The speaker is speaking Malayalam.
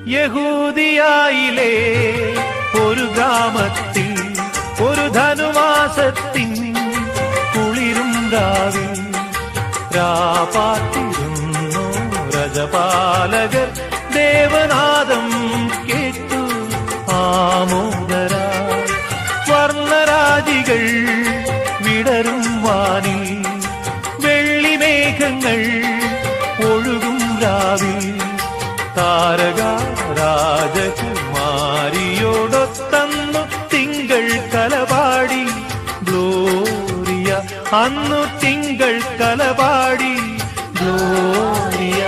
യഹൂദിയായിലെ ഒരു ഗ്രാമത്തിൽ ഒരു ധനുമാസത്തിൻ കുളിരും രാവിൽ രാപാത്തിരുന്നു രജപാലകർ ദേവനാദം കേട്ടു ആമോദരാ വർണ്ണരാജികൾ വിടരും വാനിൽ വെള്ളിമേഘങ്ങൾ ഒഴുകും രാവിൽ താരക രാജകുമാരിയോടൊത്തന്നു തിങ്കൾ കലപാടി ഗ്ലോറിയ അന്നു തിങ്കൾ കലപാടി ഗ്ലോറിയ